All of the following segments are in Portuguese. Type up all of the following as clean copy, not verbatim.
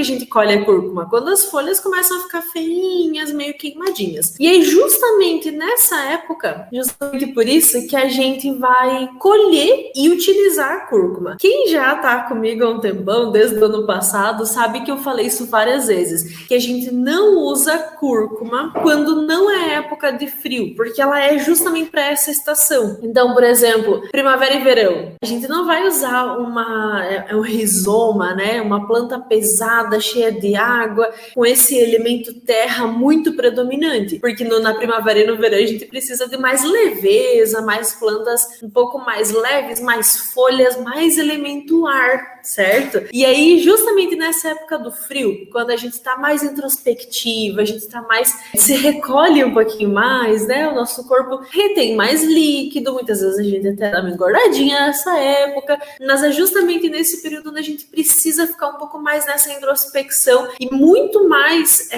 a gente colhe a cúrcuma? Quando as folhas começam a ficar feinhas, meio queimadinhas. E aí, justamente nessa época, justamente por isso que a gente vai colher e utilizar a cúrcuma. Quem já tá comigo há um tempão, desde o ano passado, sabe que eu falei isso várias vezes, que a gente não usa cúrcuma quando não é época de frio, porque ela é justamente para essa estação. Então, por exemplo, primavera e verão, a gente não vai usar um rizoma, né, uma planta pesada, cheia de água, com esse elemento terra muito predominante, porque na primavera e no verão a gente precisa de mais leveza, mais plantas um pouco mais leves, mais folhas, mais elemento ar, certo? E aí, justamente nessa época do frio, quando a gente está mais introspectiva, a gente está mais, se recolhe um pouquinho mais, né? O nosso corpo retém mais líquido, muitas vezes a gente até dá uma engordadinha nessa época, mas é justamente nesse período onde a gente precisa ficar um pouco mais nessa introspecção e muito mais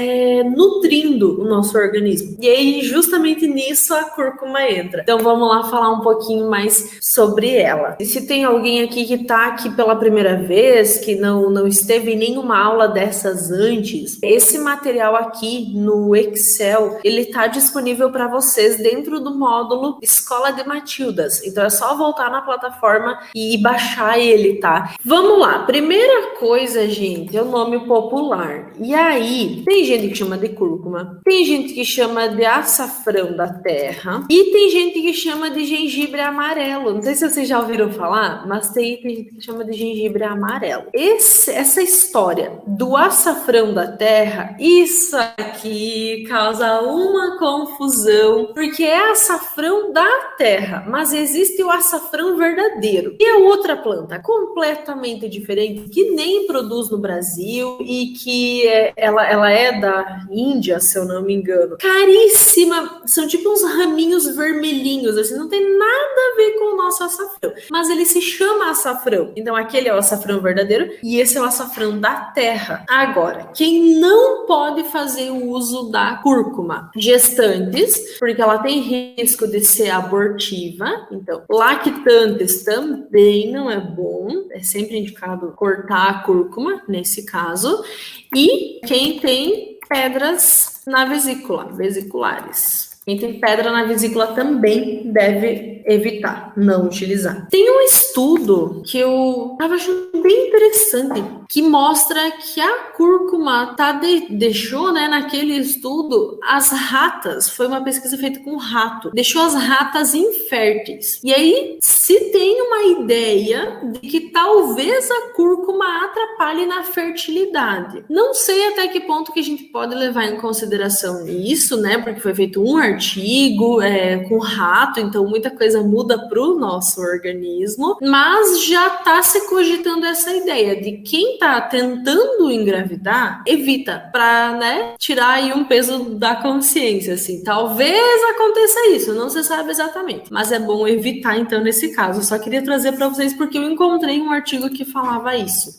nutrindo o nosso organismo. E aí, justamente nisso, a cúrcuma entra. Então, vamos lá falar um pouquinho mais sobre ela. E se tem alguém aqui que está aqui pela primeira vez, que não esteve em nenhuma aula dessas antes, esse material aqui no Excel, ele está disponível para vocês dentro do módulo Escola de Matildas. Então, é só voltar na plataforma e baixar ele, tá? Vamos lá. Primeira coisa, gente, é o nome popular. E aí, tem gente que chama de cúrcuma, tem gente que chama de açafrão da terra e tem gente que chama de gengibre amarelo. Não sei se vocês já ouviram falar, mas tem gente que chama de gengibre amarelo. Essa história do açafrão da terra, isso aqui causa uma confusão, porque é açafrão da terra, mas existe o açafrão verdadeiro, e é outra planta completamente diferente, que nem produz no Brasil e que ela é da Índia, se eu não me engano. Caríssima, são tipo uns raminhos vermelhinhos, assim, não tem nada a ver com o nosso açafrão, mas ele se chama açafrão. Então aquele é o açafrão verdadeiro e esse é o açafrão da terra. Agora, quem não pode fazer o uso da cúrcuma? Gestantes, porque ela tem risco de ser abortiva. Então, lactantes também não é bom, é sempre indicado cortar a cúrcuma nesse caso. E quem tem pedras na vesícula, vesiculares. Quem tem pedra na vesícula também deve evitar, não utilizar. Tem um estudo que eu estava achando bem interessante, que mostra que a cúrcuma deixou, né, naquele estudo, as ratas, foi uma pesquisa feita com rato, deixou as ratas inférteis. E aí, se tem uma ideia de que talvez a cúrcuma atrapalhe na fertilidade. Não sei até que ponto que a gente pode levar em consideração isso, né, porque foi feito um artigo com rato, então muita coisa muda para o nosso organismo, mas já está se cogitando essa ideia de quem está tentando engravidar, evita, para, né, tirar aí um peso da consciência, assim, talvez aconteça isso, não se sabe exatamente, mas é bom evitar então nesse caso. Eu só queria trazer para vocês porque eu encontrei um artigo que falava isso.